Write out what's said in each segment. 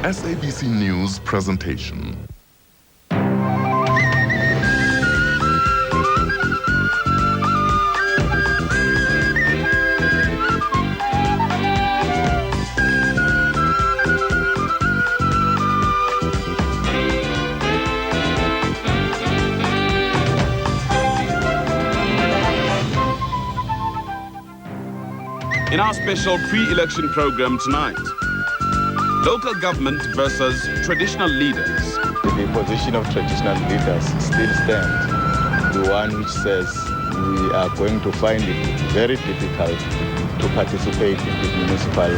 SABC News presentation. In our special pre-election program tonight, local government versus traditional leaders. The position of traditional leaders still stands. The one which says we are going to find it very difficult to participate in the municipal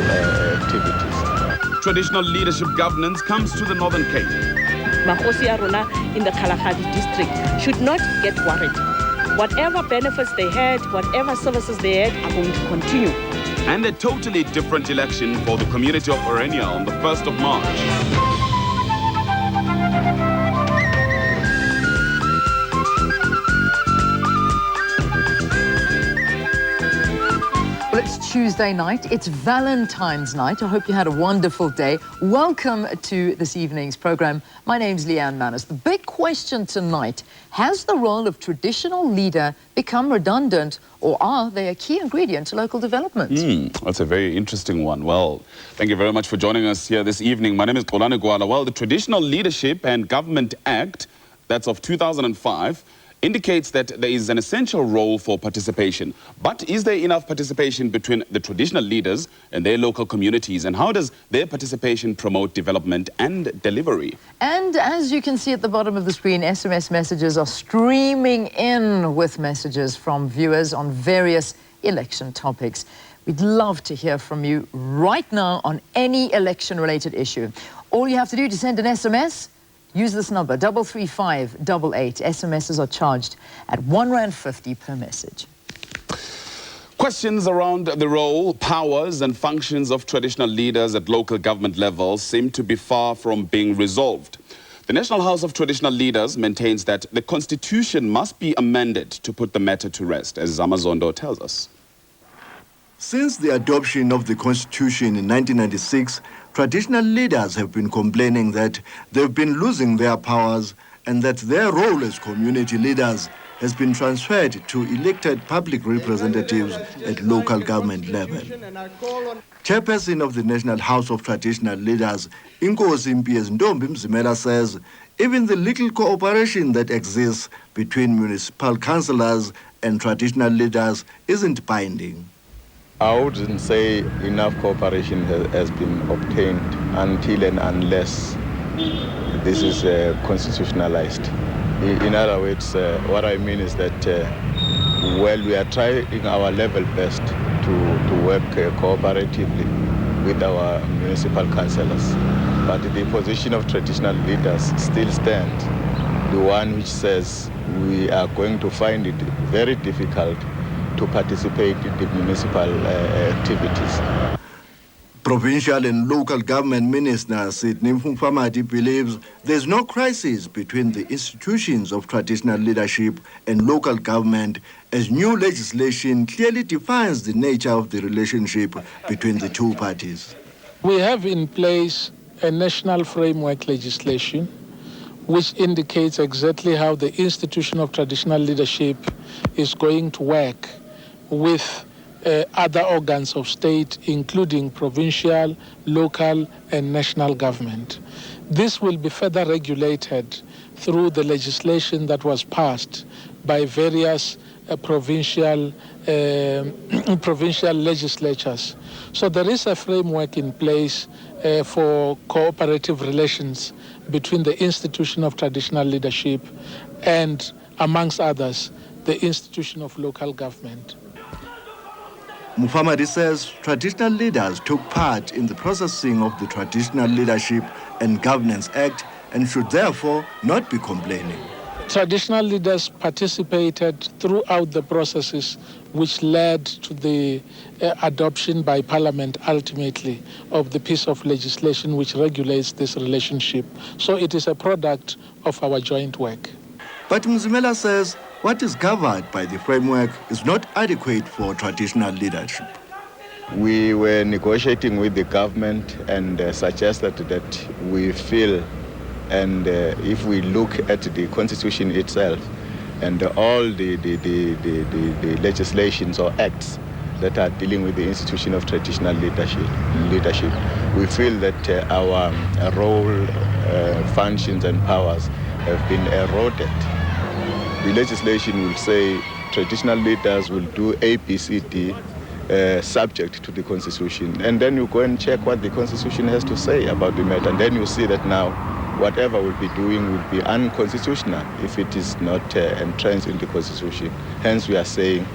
activities. Traditional leadership governance comes to the Northern Cape. Mahosi Arona in the Kalahari district should not get worried. Whatever benefits they had, whatever services they had are going to continue. And a totally different election for the community of Orania on the 1st of March. Well, it's Tuesday night. It's Valentine's night. I hope you had a wonderful day. Welcome to this evening's program. My name's Leanne Manus. The big question tonight, has the role of traditional leader become redundant, or are they a key ingredient to local development? That's a very interesting one. Well, thank you very much for joining us here this evening. My name is Orania. Well, the Traditional Leadership and Government Act, that's of 2005, indicates that there is an essential role for participation. But is there enough participation between the traditional leaders and their local communities? And how does their participation promote development and delivery? And as you can see at the bottom of the screen, SMS messages are streaming in with messages from viewers on various election topics. We'd love to hear from you right now on any election-related issue. All you have to do to send an SMS, use this number, 33588. SMSs are charged at R1.50 per message. Questions around the role, powers and functions of traditional leaders at local government levels seem to be far from being resolved. The National House of Traditional Leaders maintains that the Constitution must be amended to put the matter to rest, as Zamazondo tells us. Since the adoption of the Constitution in 1996, traditional leaders have been complaining that they've been losing their powers and that their role as community leaders has been transferred to elected public representatives at local government level. Chairperson of the National House of Traditional Leaders, Inkosi Ntombi Mzimela, says even the little cooperation that exists between municipal councillors and traditional leaders isn't binding. I wouldn't say enough cooperation has been obtained until and unless this is constitutionalized. In other words, what I mean is that we are trying our level best to work cooperatively with our municipal councillors, but the position of traditional leaders still stands. The one which says we are going to find it very difficult to participate in the municipal activities. Provincial and local government minister Sidney Mfumfamadi believes there's no crisis between the institutions of traditional leadership and local government, as new legislation clearly defines the nature of the relationship between the two parties. We have in place a national framework legislation which indicates exactly how the institution of traditional leadership is going to work with other organs of state, including provincial, local, and national government. This will be further regulated through the legislation that was passed by various provincial legislatures. So there is a framework in place for cooperative relations between the institution of traditional leadership and, amongst others, the institution of local government. Mufamadi says traditional leaders took part in the processing of the Traditional Leadership and Governance Act and should therefore not be complaining. Traditional leaders participated throughout the processes which led to the adoption by Parliament ultimately of the piece of legislation which regulates this relationship. So it is a product of our joint work. But Mzimela says what is covered by the framework is not adequate for traditional leadership. We were negotiating with the government and suggested that we feel, and if we look at the constitution itself and all the legislations or acts that are dealing with the institution of traditional leadership, we feel that our role, functions and powers have been eroded. The legislation will say traditional leaders will do A, B, C, D, subject to the constitution. And then you go and check what the constitution has to say about the matter. And then you see that now whatever we'll be doing will be unconstitutional if it is not entrenched in the constitution. Hence we are saying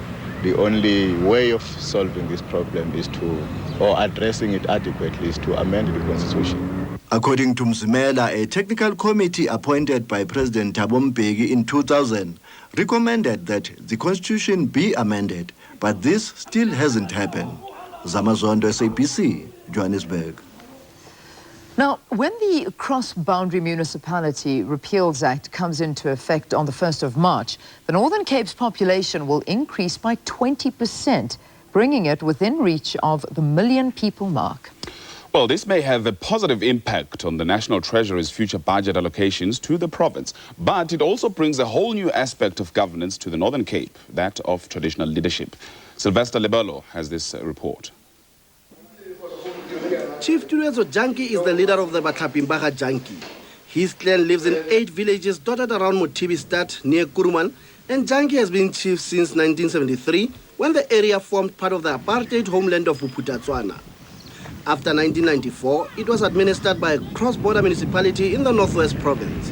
the only way of solving this problem is to, or addressing it adequately, is to amend the constitution. According to Mzimela, a technical committee appointed by President Thabo Mbeki in 2000 recommended that the constitution be amended, but this still hasn't happened. Zamazondo, SABC, Johannesburg. Now, when the Cross-Boundary Municipality Repeals Act comes into effect on the 1st of March, the Northern Cape's population will increase by 20%, bringing it within reach of the 1 million people mark. Well, this may have a positive impact on the National Treasury's future budget allocations to the province, but it also brings a whole new aspect of governance to the Northern Cape, that of traditional leadership. Sylvester Lebelo has this report. Chief Turezo Janki is the leader of the Batlapimbaga Janki. His clan lives in 8 villages dotted around Motibistad near Kuruman, and Janki has been chief since 1973, when the area formed part of the apartheid homeland of Buputatswana. After 1994, it was administered by a cross-border municipality in the Northwest Province.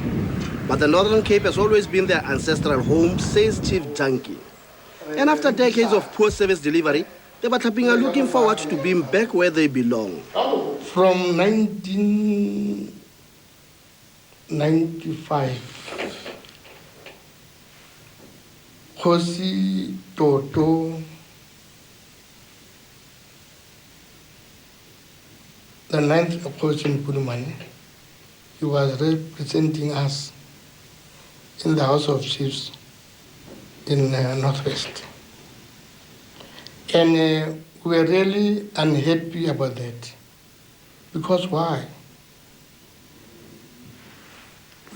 But the Northern Cape has always been their ancestral home, says Chief Janki. And after decades of poor service delivery, the Batlaping are looking forward to being back where they belong. From 1995, Khosi Toto, the 9th Khosi in Pudumane, he was representing us in the House of Chiefs in Northwest. And we were really unhappy about that. Because why?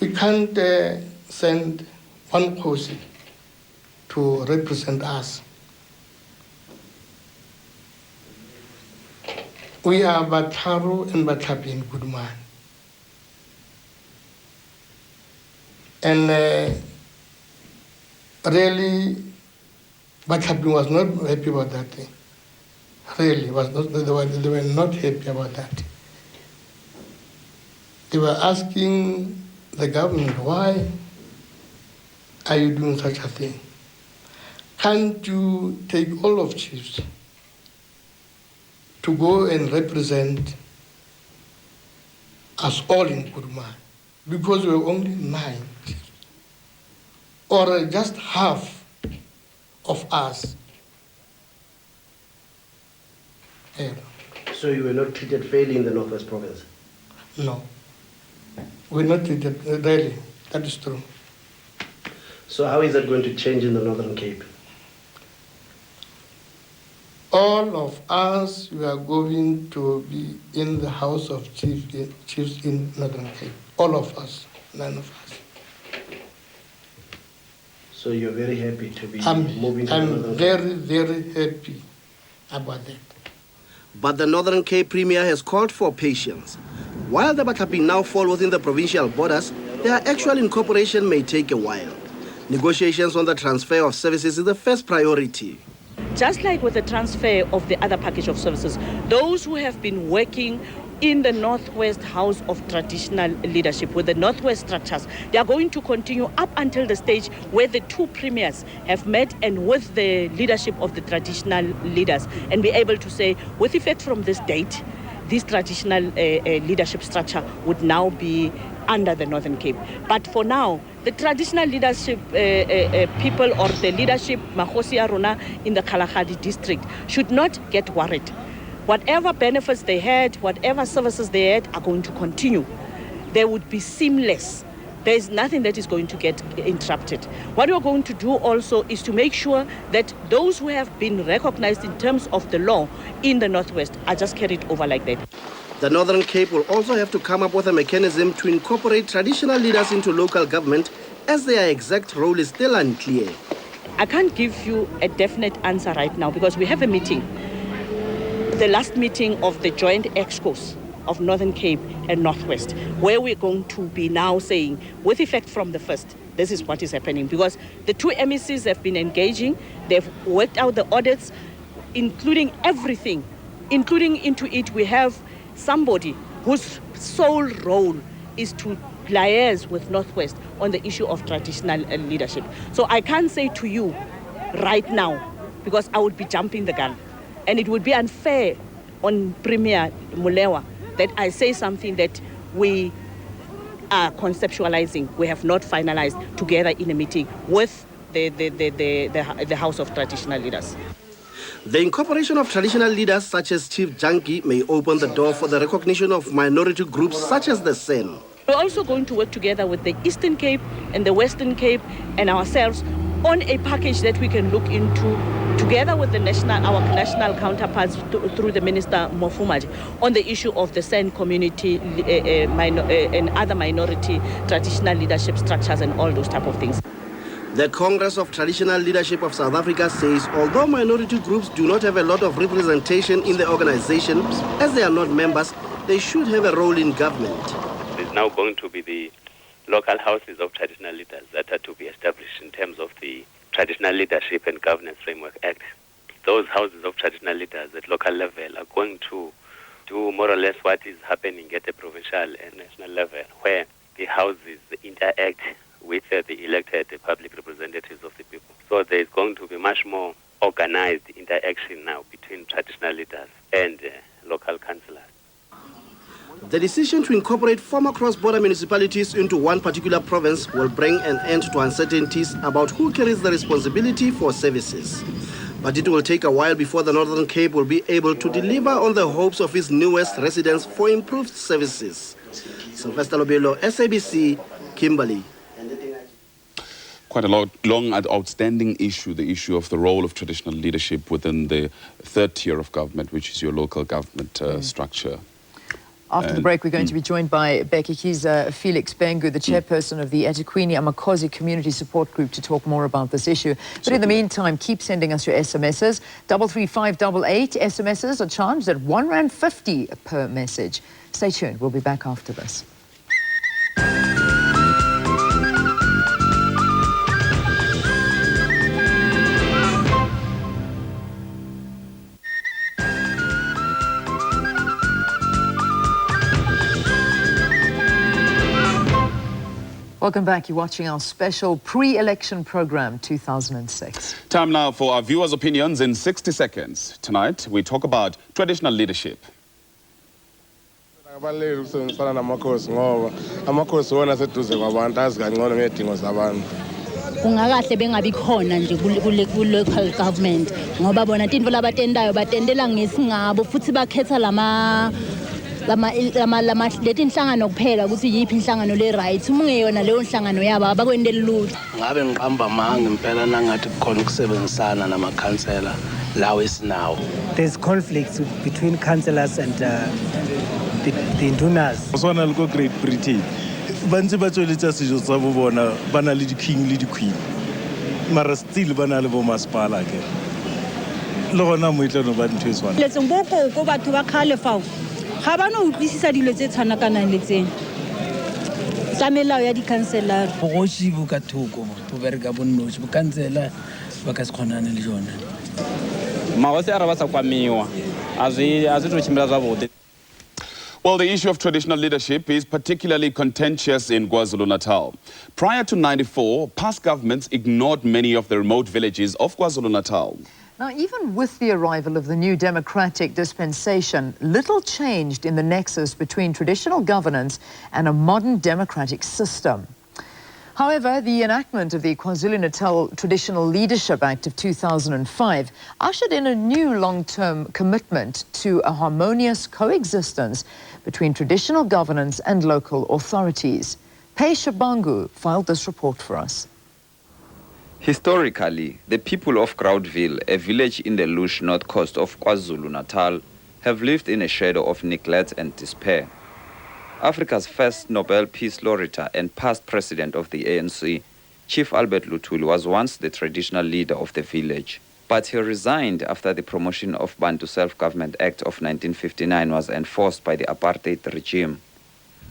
We can't send one Khosi to represent us. We are Batharu and Bathapi in Goodman. And really, Bathapi was not happy about that thing. Really, they were not happy about that. They were asking the government, why are you doing such a thing? Can't you take all of chiefs to go and represent us all in Kuruma? Because we were only 9 chiefs, or just half of us. Yeah. So you were not treated fairly in the Northwest Province? No. We're not treated, really, that is true. So how is that going to change in the Northern Cape? All of us, we are going to be in the House of Chiefs in Northern Cape. All of us, none of us. So you're very happy to be moving to the Northern Cape? I'm very, very happy about that. But the Northern Cape Premier has called for patience. While the Batlaping now fall within the provincial borders, their actual incorporation may take a while. Negotiations on the transfer of services is the first priority. Just like with the transfer of the other package of services, those who have been working in the Northwest House of Traditional Leadership with the Northwest structures, they are going to continue up until the stage where the 2 premiers have met and with the leadership of the traditional leaders and be able to say, with effect from this date, this traditional leadership structure would now be under the Northern Cape. But for now, the traditional leadership people or the leadership Mahosi Arona in the Kalahari district should not get worried. Whatever benefits they had, whatever services they had are going to continue. They would be seamless there is nothing that is going to get interrupted. What we're going to do also is to make sure that those who have been recognized in terms of the law in the Northwest are just carried over like that. The Northern Cape will also have to come up with a mechanism to incorporate traditional leaders into local government, as their exact role is still unclear. I can't give you a definite answer right now because we have a meeting, the last meeting of the joint excos of Northern Cape and Northwest, where we're going to be now saying, with effect from the 1st, this is what is happening. Because the two MECs have been engaging, they've worked out the audits, including everything, including into it, we have somebody whose sole role is to liaise with Northwest on the issue of traditional leadership. So I can't say to you right now, because I would be jumping the gun. And it would be unfair on Premier Mulewa that I say something that we are conceptualizing, we have not finalized together in a meeting with the House of Traditional Leaders. The incorporation of traditional leaders such as Chief Junkie may open the door for the recognition of minority groups such as the Sen. We're also going to work together with the Eastern Cape and the Western Cape and ourselves on a package that we can look into together with our national counterparts through the Minister Mofumaj on the issue of the Sen community and other minority traditional leadership structures and all those type of things. The Congress of Traditional Leadership of South Africa says although minority groups do not have a lot of representation in the organization, as they are not members, they should have a role in government. There's now going to be the local houses of traditional leaders that are to be established in terms of the Traditional Leadership and Governance Framework Act. Those houses of traditional leaders at local level are going to do more or less what is happening at the provincial and national level, where the houses interact with the elected public representatives of the people. So there is going to be much more organized interaction now between traditional leaders and local councillors. The decision to incorporate former cross-border municipalities into one particular province will bring an end to uncertainties about who carries the responsibility for services. But it will take a while before the Northern Cape will be able to deliver on the hopes of its newest residents for improved services. Sylvester Lobelo, SABC, Kimberley. Quite a long and outstanding issue, the issue of the role of traditional leadership within the third tier of government, which is your local government structure. After the break, we're going to be joined by Becky Felix Bengu, the chairperson of the eThekwini Amakosi Community Support Group, to talk more about this issue. But in the meantime, keep sending us your SMSs. 33588 SMSs are charged at R1.50 per message. Stay tuned. We'll be back after this. Welcome back. You're watching our special pre-election program 2006. Time now for our viewers' opinions in 60 seconds. Tonight, we talk about traditional leadership. Kungakahle bengabi khona nje ku local government ngoba bona tinto labatendayo batendela ngesingabo futhi bakhetha leti inhlangano kuphela ukuthi yiphi inhlangano le right uma ungeyona leyo inhlangano yabo abakwendela lutho. Ngabe ngiqamba manga impela nangathi kukhona ukusebenzisana namakhansela lawo esinawo. There's conflicts between councillors and the indunas. Sona liko Great Britain. Bantse ba tsweletsa sejo tsa bo bona bana le di king le di queen. Mara still bana le bo masipala ke. Le gona moitlano ba ntwe tswana. Letso ngoko go batho ba khale fao. Ga bana utlwisisa dilo tse tshanakanang le tseng. Tsa melao ya di councillor. Go shibu ka thoko bo bereka bonnoši bo kansela ba ka se khonane le jona. Mawase a raba sa kwamiwa. Azwi to chimbela zwavhuḓi. Well, the issue of traditional leadership is particularly contentious in KwaZulu-Natal. Prior to '94, past governments ignored many of the remote villages of KwaZulu-Natal. Now, even with the arrival of the new democratic dispensation, little changed in the nexus between traditional governance and a modern democratic system. However, the enactment of the KwaZulu-Natal Traditional Leadership Act of 2005 ushered in a new long-term commitment to a harmonious coexistence between traditional governance and local authorities. Pesha Bangu filed this report for us. Historically, the people of Groudville, a village in the lush north coast of KwaZulu-Natal, have lived in a shadow of neglect and despair. Africa's first Nobel Peace Laureate and past president of the ANC, Chief Albert Luthuli, was once the traditional leader of the village. But he resigned after the promotion of Bantu Self-Government Act of 1959 was enforced by the apartheid regime.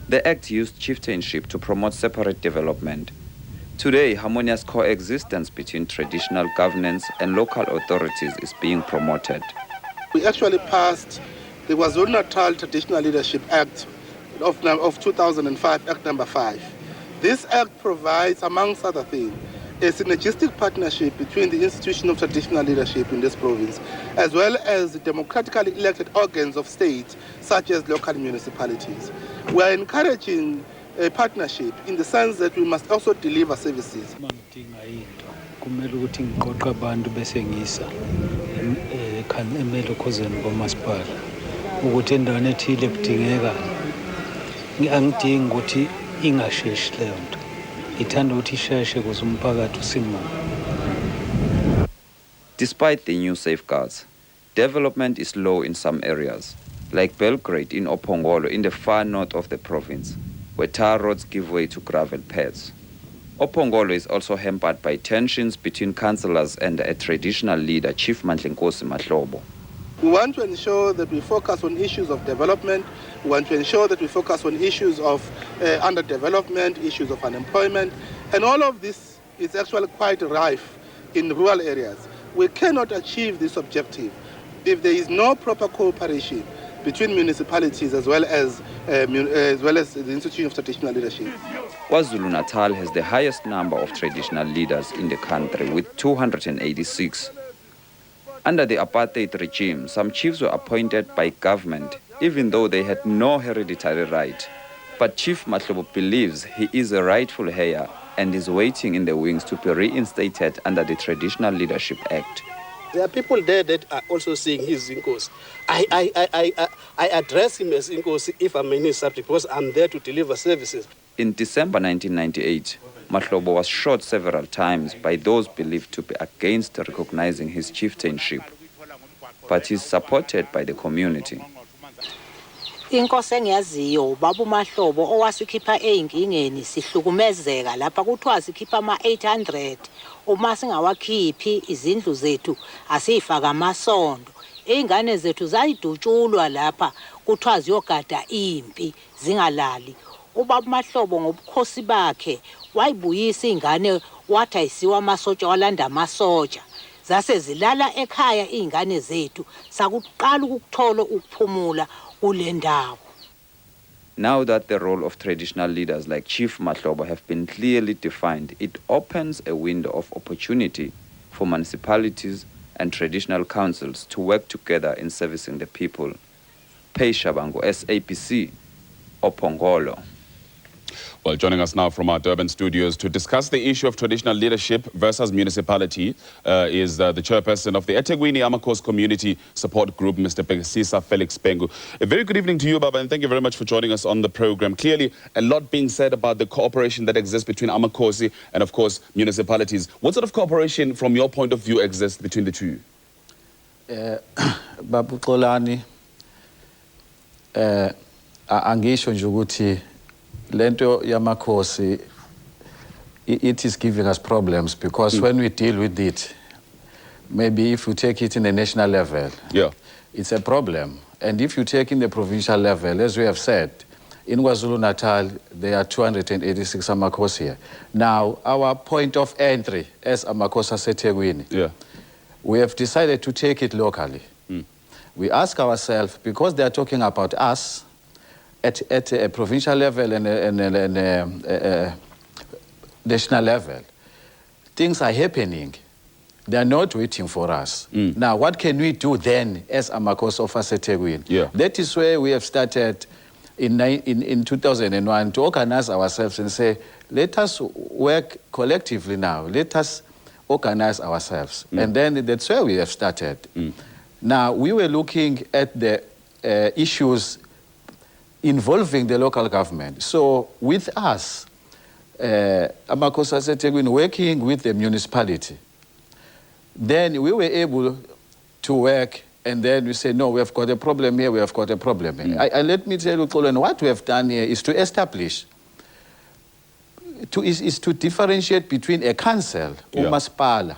The act used chieftainship to promote separate development. Today, harmonious coexistence between traditional governance and local authorities is being promoted. We actually passed the KwaZulu-Natal Traditional Leadership Act of 2005, Act number 5. This act provides, amongst other things, a synergistic partnership between the institution of traditional leadership in this province, as well as the democratically elected organs of state, such as local municipalities. We are encouraging a partnership in the sense that we must also deliver services. Kumele ukuthi ngiqoqe abantu bese ngisa emelokhozeni komasipala ukuthi endaweni ethile kudingeka angidingi ukuthi ingasheshi leyo nto ngithanda ukuthi isheshe ukuze umphakathi usimuke. Despite the new safeguards, development is low in some areas, like Belgrade in Opongolo in the far north of the province, where tar roads give way to gravel paths. Opongolo is also hampered by tensions between councillors and a traditional leader, Chief Mandlenkosi Mahlobo. We want to ensure that we focus on issues of development. We want to ensure that we focus on issues of underdevelopment, issues of unemployment, and all of this is actually quite rife in rural areas. We cannot achieve this objective if there is no proper cooperation between municipalities as well as the Institute of Traditional Leadership. KwaZulu-Natal has the highest number of traditional leaders in the country, with 286. Under the apartheid regime, some chiefs were appointed by government, even though they had no hereditary right. But Chief Mahlobo believes he is a rightful heir and is waiting in the wings to be reinstated under the Traditional Leadership Act. There are people there that are also saying he's Inkosi. I address him as Inkosi if I'm in his subject because I'm there to deliver services. In December 1998, Mahlobo was shot several times by those believed to be against recognizing his chieftainship, but he's supported by the community. Inkosi engiyaziyo ubaba uMahlobo owasikhipha einkingeni sihlukumezeka lapha kuthiwa sikhipha ama800 uma singawakhiphi izindlu zethu asifaka amasondo ingane zethu zayidutshulwa lapha kuthiwa ziyogada impi zingalali ubaba uMahlobo ngobukhosi bakhe wayibuyisa ingane wathi ayisiwa amasotsha walanda amasotsha zase zilala ekhaya ingane zethu sakuqala ukuthola ukuphumula. Now that the role of traditional leaders like Chief Mahlobo have been clearly defined, it opens a window of opportunity for municipalities and traditional councils to work together in servicing the people. Pesha Bangu, SAPC, Opongolo. Well, joining us now from our Durban studios to discuss the issue of traditional leadership versus municipality is the chairperson of the eThekwini Amakhosi Community Support Group, Mr. Bekisisa Felix Pengu. A very good evening to you, Baba, and thank you very much for joining us on the program. Clearly, a lot being said about the cooperation that exists between Amakhosi and, of course, municipalities. What sort of cooperation, from your point of view, exists between the two? Babu Xolani, angisho nje ukuthi lento yamakhosi it is giving us problems because when we deal with it, maybe if you take it in a national level, it's a problem. And if you take in the provincial level, as we have said, in KwaZulu-Natal, there are 286 Amakhosi here. Now, our point of entry as Amakhosi eThekwini, we have decided to take it locally. We ask ourselves, because they are talking about us, at a provincial level and a national level, things are happening. They are not waiting for us. Now, what can we do then as Amakhosi of eThekwini? That is where we have started in 2001 to organize ourselves and say, let us work collectively now. Let us organize ourselves. And then that's where we have started. Now, we were looking at the issues involving the local government. So with us, Amakosi aseThekwini working with the municipality. Then we were able to work, and then we say, no, we have got a problem here, we have got a problem here. Let me tell you, Colin, what we have done here is to establish, is to differentiate between a council, umasipala,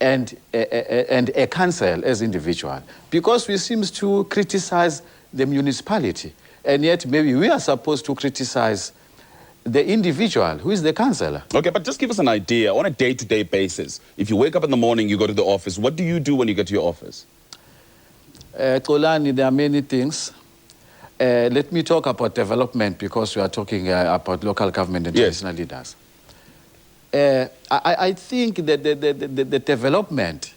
and a council as individual. Because we seem to criticize the municipality, and yet maybe we are supposed to criticize the individual, who is the councillor. Okay, but just give us an idea, on a day-to-day basis, if you wake up in the morning, you go to the office, what do you do when you get to your office? Kolani, there are many things. Let me talk about development, because we are talking about local government and traditional leaders. I think that the development,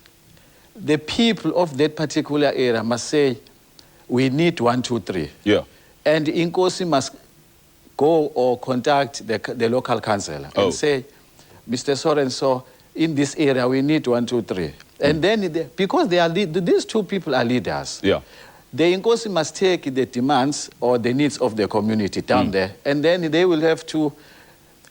the people of that particular area must say, we need 1, 2, 3. Yeah. And Inkosi must go or contact the local councillor and say, Mr. So-and-so, in this area, we need 1, 2, 3. And then, because they are these two people are leaders, the Inkosi must take the demands or the needs of the community down there, and then they will have to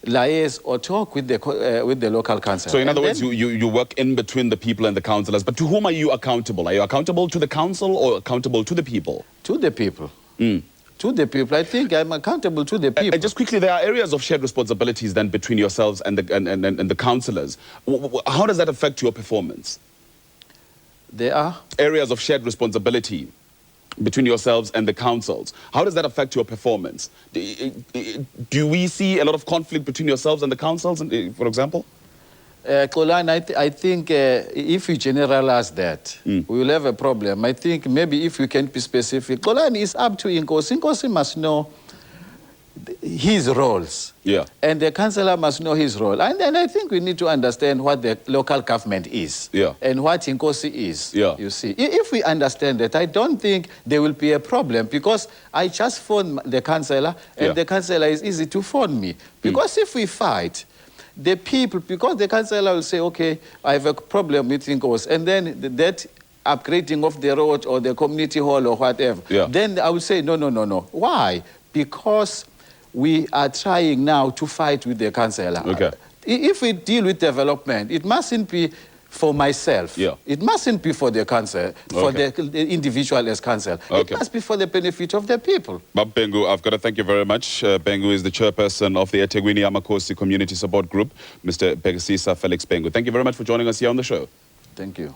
liaise or talk with the local council. So in other words, you work in between the people and the councillors, but to whom are you accountable? Are you accountable to the council or accountable to the people? To the people. To the people. I think I'm accountable to the people. And just quickly, there are areas of shared responsibilities then between yourselves and the councillors. How does that affect your performance? There are areas of shared responsibility between yourselves and the councils. How does that affect your performance? Do we see a lot of conflict between yourselves and the councils, for example? Kolan, I think if we generalize that, we will have a problem. I think maybe if we can be specific, Kolan is up to Inkosi. Inkosi must know his roles. And the councillor must know his role. And I think we need to understand what the local government is and what Inkosi is, you see. If we understand that, I don't think there will be a problem, because I just phone the councillor, and the councillor is easy to phone me. Because if we fight, the people, because the councillor will say, okay, I have a problem with Inkosi, and then that upgrading of the road or the community hall or whatever, then I will say, no. Why? Because we are trying now to fight with the councillor. If we deal with development, it mustn't be for myself. It mustn't be for the council, for the individual as council. It must be for the benefit of the people. Bab Bengu, I've got to thank you very much. Bengu is the chairperson of the eThekwini Amakosi Community Support Group, Mr. Bekasisa Felix Bengu. Thank you very much for joining us here on the show. Thank you.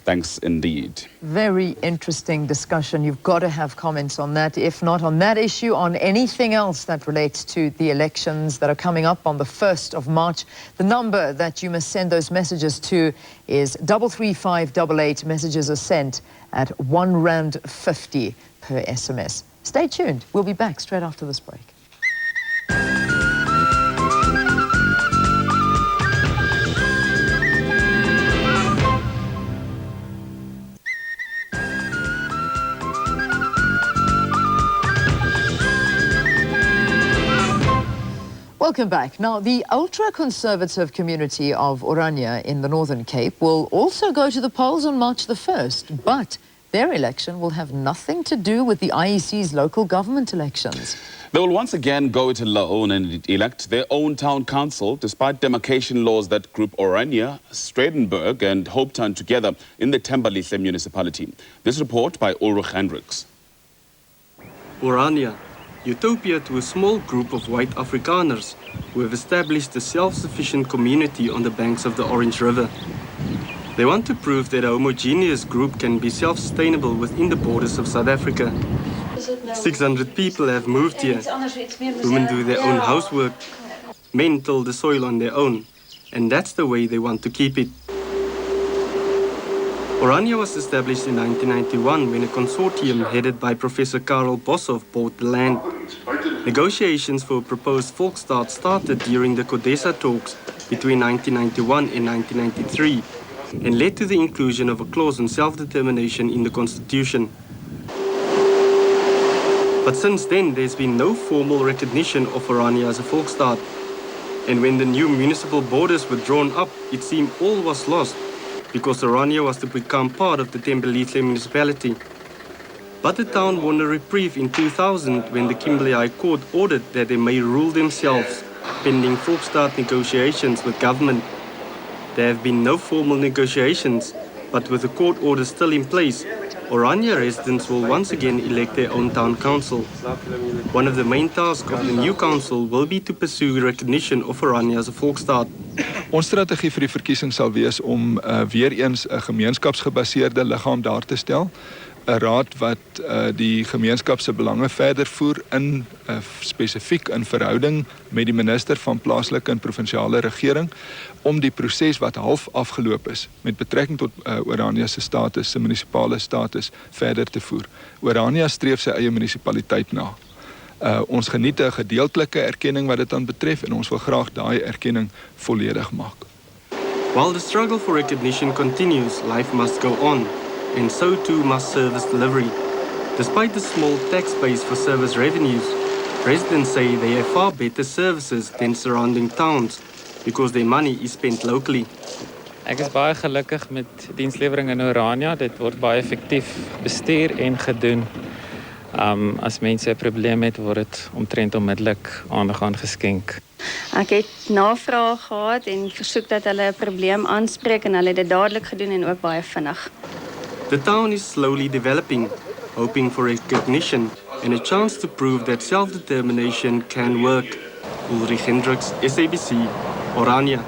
Thanks indeed. Very interesting discussion. You've got to have comments on that. If not on that issue, on anything else that relates to the elections that are coming up on the 1st of March. The number that you must send those messages to is 33588. Messages are sent at R1.50 per SMS. Stay tuned. We'll be back straight after this break. Welcome back. Now, the ultra-conservative community of Orania in the Northern Cape will also go to the polls on March the 1st, but their election will have nothing to do with the IEC's local government elections. They will once again go it alone and elect their own town council, despite demarcation laws that group Orania, Stradenburg and Hopetown together in the Thembalihle municipality. This report by Ulrich Hendricks. Orania, utopia to a small group of white Afrikaners who have established a self-sufficient community on the banks of the Orange River. They want to prove that a homogeneous group can be self-sustainable within the borders of South Africa. 600 people have moved here. Women do their own housework. Men till the soil on their own. And that's the way they want to keep it. Orania was established in 1991 when a consortium headed by Professor Karel Boshoff bought the land. Negotiations for a proposed Volksstaat started during the CODESA talks between 1991 and 1993 and led to the inclusion of a clause on self-determination in the constitution. But since then, there's been no formal recognition of Orania as a Volksstaat. And when the new municipal borders were drawn up, it seemed all was lost, because Orania was to become part of the Thembalihle municipality. But the town won a reprieve in 2000 when the Kimberley High Court ordered that they may rule themselves. pending Volksstaat negotiations with government. There have been no formal negotiations, but with the court order still in place, Orania residents will once again elect their own town council. One of the main tasks of the new council will be to pursue recognition of Orania as a Volksstaat. Ons strategie vir die verkiesing sal wees om weer eens 'n gemeenskapsgebaseerde liggaam daar te stel. 'n Raad wat die gemeenskap se belange verder voer in spesifiek in verhouding met die minister van plaaslike en provinsiale regering om die proses wat half afgeloop is met betrekking tot Orania se status, se munisipale status verder te voer. Orania streef sy eie munisipaliteit na. Ons geniet 'n gedeeltelike erkenning wat dit dan betref en ons wil graag daai erkenning volledig maak. While the struggle for recognition continues, life must go on, and so too must service delivery. Despite the small tax base for service revenues, residents say they have far better services than surrounding towns because their money is spent locally. Ek is baie gelukkig met dienslewering in Orania. Dit word baie effektief bestuur en gedoen. As mense 'n probleem het, word dit omtrent onmiddellik aandag aan geskenk. Ek het navraag gehad en versoek dat hulle 'n probleem aanspreek en hulle het dit dadelik gedoen en ook baie vinnig. The town is slowly developing, hoping for recognition and a chance to prove that self-determination can work. Ulrich Hendricks, SABC, Orania.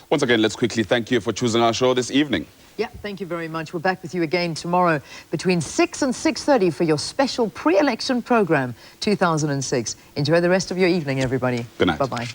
Once again, let's quickly thank you for choosing our show this evening. Yeah, thank you very much. We're back with you again tomorrow between 6 and 6:30 for your special pre-election program 2006. Enjoy the rest of your evening, everybody. Good night. Bye-bye.